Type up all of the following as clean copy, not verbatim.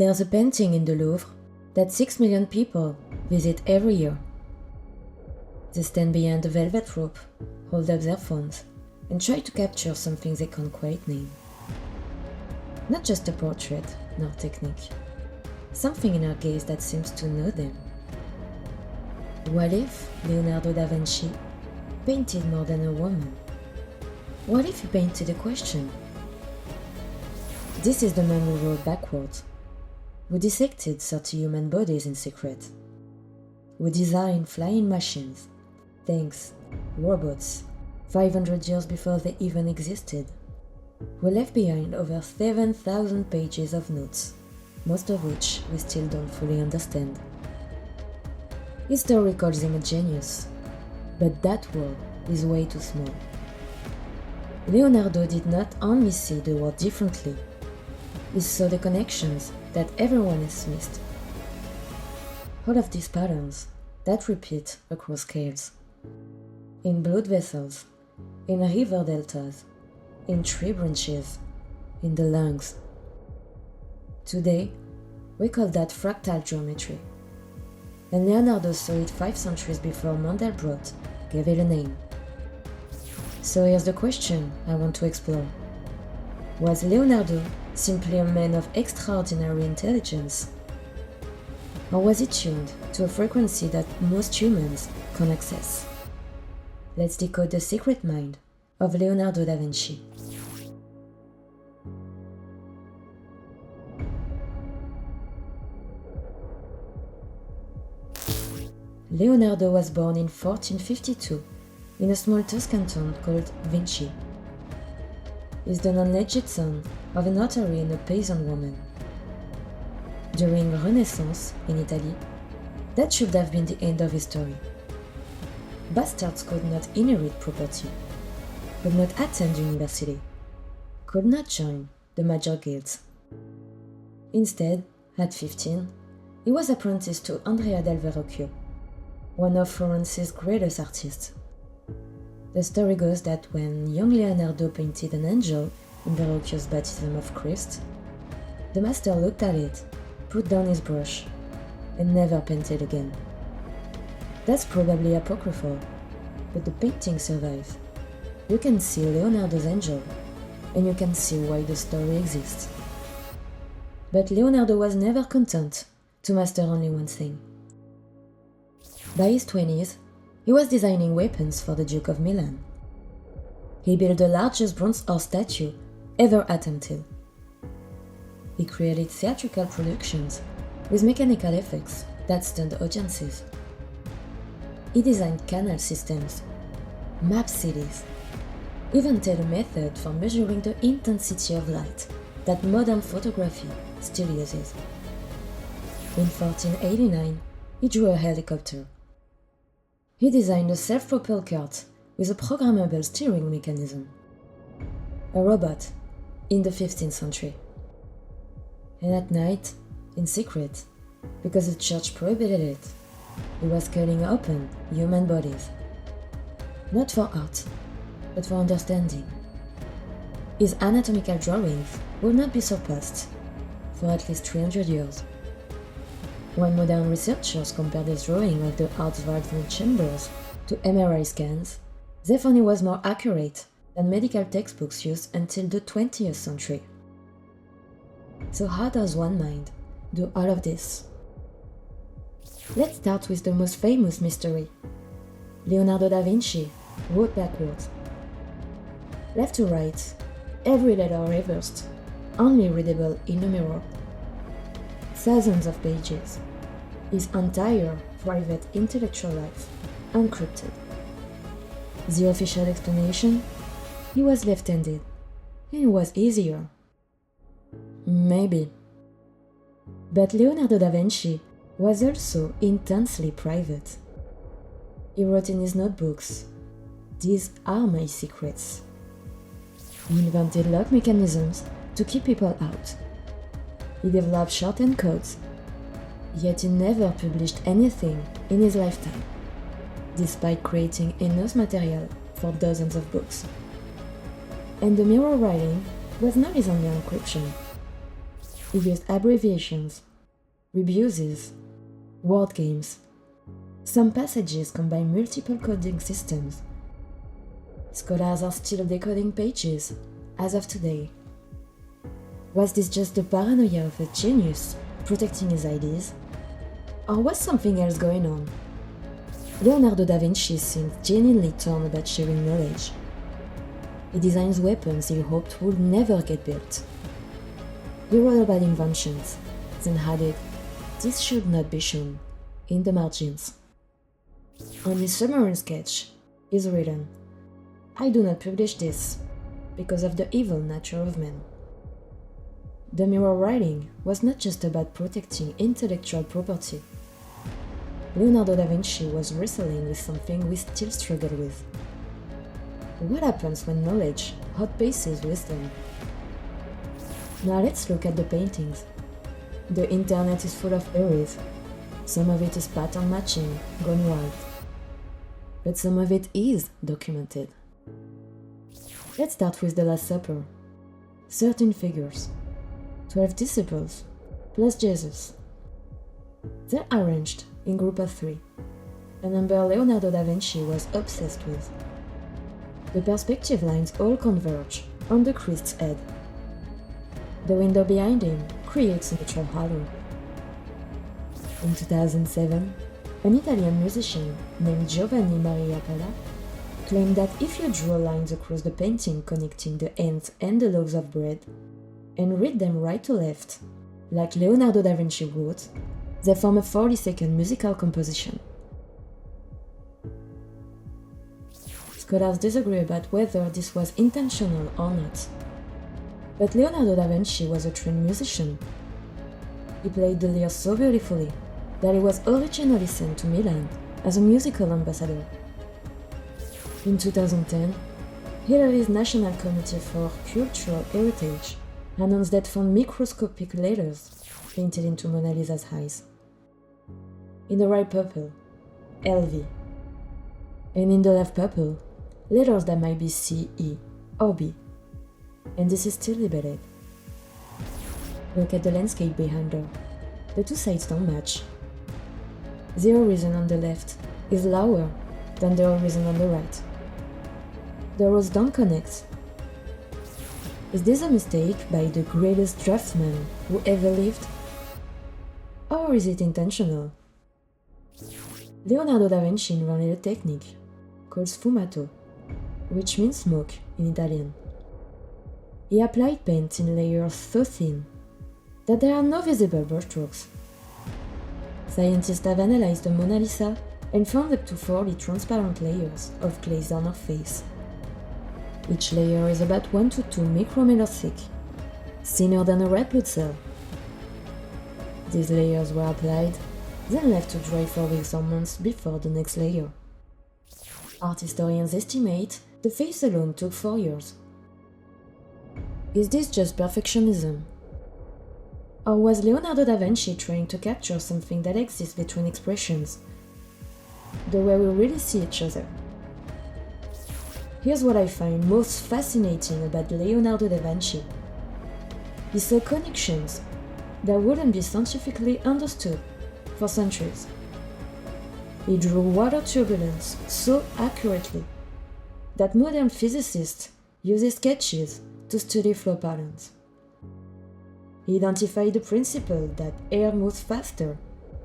There's a painting in the Louvre that 6 million people visit every year. They stand behind a velvet rope, hold up their phones, and try to capture something they can't quite name. Not just a portrait, nor technique. Something in her gaze that seems to know them. What if Leonardo da Vinci painted more than a woman? What if he painted a question? This is the man who wrote backwards, who dissected 30 human bodies in secret, who designed flying machines, tanks, robots, 500 years before they even existed, who left behind over 7,000 pages of notes, most of which we still don't fully understand. History calls him a genius, but that world is way too small. Leonardo did not only see the world differently, he saw the connections that everyone has missed. All of these patterns that repeat across scales. In blood vessels, in river deltas, in tree branches, in the lungs. Today, we call that fractal geometry. And Leonardo saw it 5 centuries before Mandelbrot gave it a name. So here's the question I want to explore. Was Leonardo simply a man of extraordinary intelligence? Or was he tuned to a frequency that most humans can't access? Let's decode the secret mind of Leonardo da Vinci. Leonardo was born in 1452 in a small Tuscan town called Vinci. He's the non-alleged son of a notary and a peasant woman. During Renaissance in Italy, that should have been the end of his story. Bastards could not inherit property, could not attend university, could not join the major guilds. Instead, at 15, he was apprenticed to Andrea del Verrocchio, one of Florence's greatest artists. The story goes that when young Leonardo painted an angel in Verrocchio's Baptism of Christ, the master looked at it, put down his brush, and never painted again. That's probably apocryphal, but the painting survives. You can see Leonardo's angel, and you can see why the story exists. But Leonardo was never content to master only one thing. By his 20s, he was designing weapons for the Duke of Milan. He built the largest bronze horse statue ever attempted. He created theatrical productions with mechanical effects that stunned audiences. He designed canal systems, mapped cities, invented a method for measuring the intensity of light that modern photography still uses. In 1489, he drew a helicopter. He designed a self-propelled cart with a programmable steering mechanism. A robot in the 15th century. And at night, in secret, because the church prohibited it, he was cutting open human bodies. Not for art, but for understanding. His anatomical drawings will not be surpassed for at least 300 years. When modern researchers compared his drawing of the heart's valves and chambers to MRI scans, they found he was more accurate than medical textbooks used until the 20th century. So how does one mind do all of this? Let's start with the most famous mystery. Leonardo da Vinci wrote backwards. Left to right, every letter reversed, only readable in a mirror. Thousands of pages, his entire private intellectual life encrypted. The official explanation? He was left-handed, and it was easier. Maybe. But Leonardo da Vinci was also intensely private. He wrote in his notebooks, "These are my secrets." He invented lock mechanisms to keep people out. He developed shorthand codes, yet he never published anything in his lifetime, despite creating enough material for dozens of books. And the mirror writing was not his only encryption. He used abbreviations, rebuses, word games. Some passages combine multiple coding systems. Scholars are still decoding pages, as of today. Was this just the paranoia of a genius protecting his ideas? Or was something else going on? Leonardo da Vinci seemed genuinely torn about sharing knowledge. He designs weapons he hoped would never get built. He wrote about inventions, then added, "This should not be shown," in the margins. On his submarine sketch is written, "I do not publish this because of the evil nature of man." The mirror writing was not just about protecting intellectual property. Leonardo da Vinci was wrestling with something we still struggle with. What happens when knowledge outpaces wisdom? Now let's look at the paintings. The internet is full of theories. Some of it is pattern matching, gone wild. But some of it is documented. Let's start with the Last Supper. 13 figures, 12 disciples, plus Jesus. They're arranged in group of 3, a number Leonardo da Vinci was obsessed with. The perspective lines all converge on the Christ's head. The window behind him creates a natural halo. In 2007, an Italian musician named Giovanni Maria Pala claimed that if you draw lines across the painting connecting the ends and the loaves of bread, and read them right to left, like Leonardo da Vinci wrote, they form a 40-second musical composition. Scholars disagree about whether this was intentional or not. But Leonardo da Vinci was a trained musician. He played the lyre so beautifully that he was originally sent to Milan as a musical ambassador. In 2010, Hillary's National Committee for Cultural Heritage announced that found microscopic letters painted into Mona Lisa's eyes. In the right purple, LV. And in the left purple, letters that might be C, E, or B. And this is still debated. Look at the landscape behind her. The two sides don't match. The horizon on the left is lower than the horizon on the right. The roads don't connect. Is this a mistake by the greatest draftsman who ever lived? Or is it intentional? Leonardo da Vinci invented a technique called sfumato, which means smoke in Italian. He applied paint in layers so thin that there are no visible brushstrokes. Scientists have analyzed the Mona Lisa and found up to 40 transparent layers of glaze on her face. Each layer is about 1 to 2 micrometers thick, thinner than a red blood cell. These layers were applied, then left to dry for weeks or months before the next layer. Art historians estimate the face alone took 4 years. Is this just perfectionism? Or was Leonardo da Vinci trying to capture something that exists between expressions, the way we really see each other? Here's what I find most fascinating about Leonardo da Vinci. He saw connections that wouldn't be scientifically understood for centuries. He drew water turbulence so accurately that modern physicists use his sketches to study flow patterns. He identified the principle that air moves faster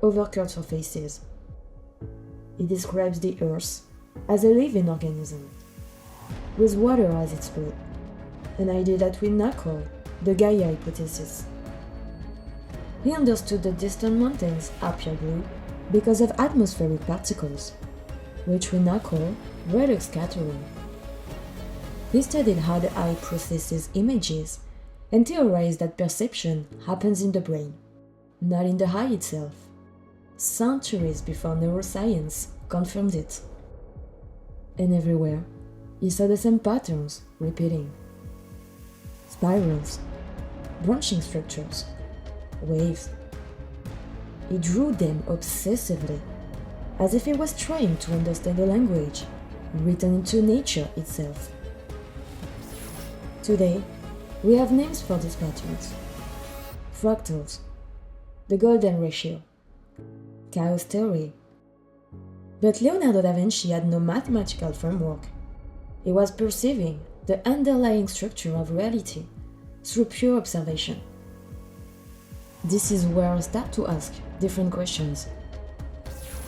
over curved surfaces. He describes the Earth as a living organism, with water as its blood, an idea that we now call the Gaia hypothesis. He understood that distant mountains appear blue because of atmospheric particles, which we now call radioactive scattering. He studied how the eye processes images and theorized that perception happens in the brain, not in the eye itself, centuries before neuroscience confirmed it. And everywhere, he saw the same patterns repeating. Spirals, branching structures, waves. He drew them obsessively, as if he was trying to understand the language written into nature itself. Today, we have names for these patterns. fractals, the golden ratio, chaos theory. But Leonardo da Vinci had no mathematical framework. He was perceiving the underlying structure of reality through pure observation. This is where I start to ask different questions.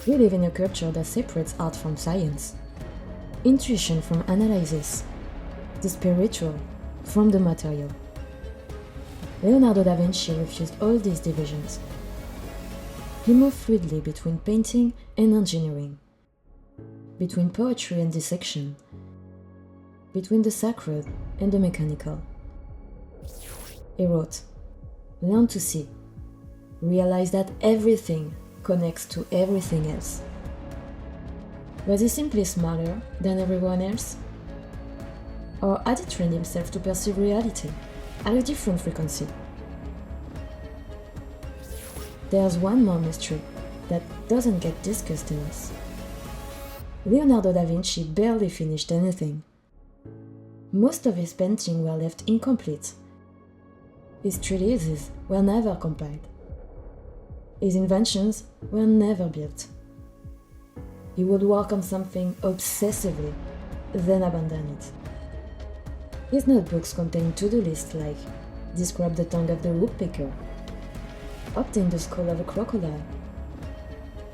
We live in a culture that separates art from science, intuition from analysis, the spiritual from the material. Leonardo da Vinci refused all these divisions. He moved fluidly between painting and engineering, between poetry and dissection, between the sacred and the mechanical. He wrote, "Learn to see, realize that everything connects to everything else." Was he simply smarter than everyone else? Or had he trained himself to perceive reality at a different frequency? There's one more mystery that doesn't get discussed enough. Leonardo da Vinci barely finished anything. Most of his paintings were left incomplete. His treatises were never compiled. His inventions were never built. He would work on something obsessively, then abandon it. His notebooks contain to-do lists like describe the tongue of the woodpecker, obtain the skull of a crocodile,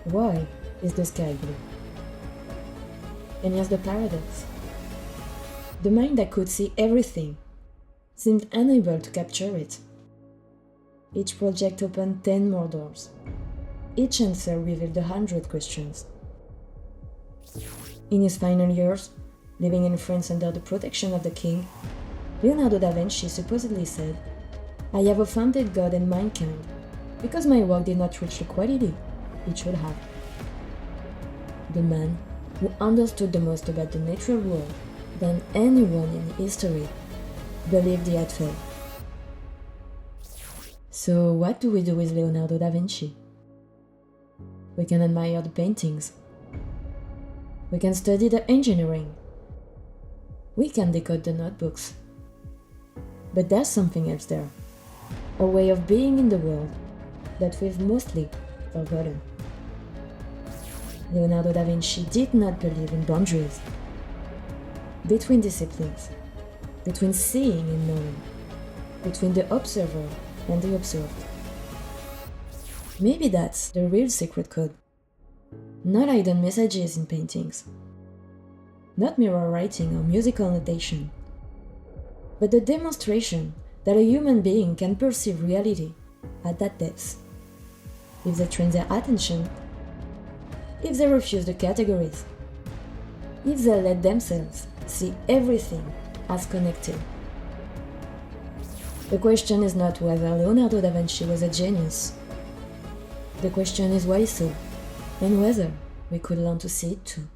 why is the sky blue? And here's the paradox. The mind that could see everything seemed unable to capture it. Each project opened 10 more doors. Each answer revealed 100 questions. In his final years, living in France under the protection of the king, Leonardo da Vinci supposedly said, "I have offended God and mankind because my work did not reach the quality it should have." The man who understood the most about the natural world than anyone in history believed he had failed. So what do we do with Leonardo da Vinci? We can admire the paintings. We can study the engineering. We can decode the notebooks. But there's something else there, a way of being in the world that we've mostly forgotten. Leonardo da Vinci did not believe in boundaries between disciplines, between seeing and knowing, between the observer and the observed. Maybe that's the real secret code. Not hidden messages in paintings, not mirror writing or musical notation, but the demonstration that a human being can perceive reality at that depth. If they train their attention, if they refuse the categories, if they let themselves see everything as connected. The question is not whether Leonardo da Vinci was a genius. The question is why so, and whether we could learn to see it too.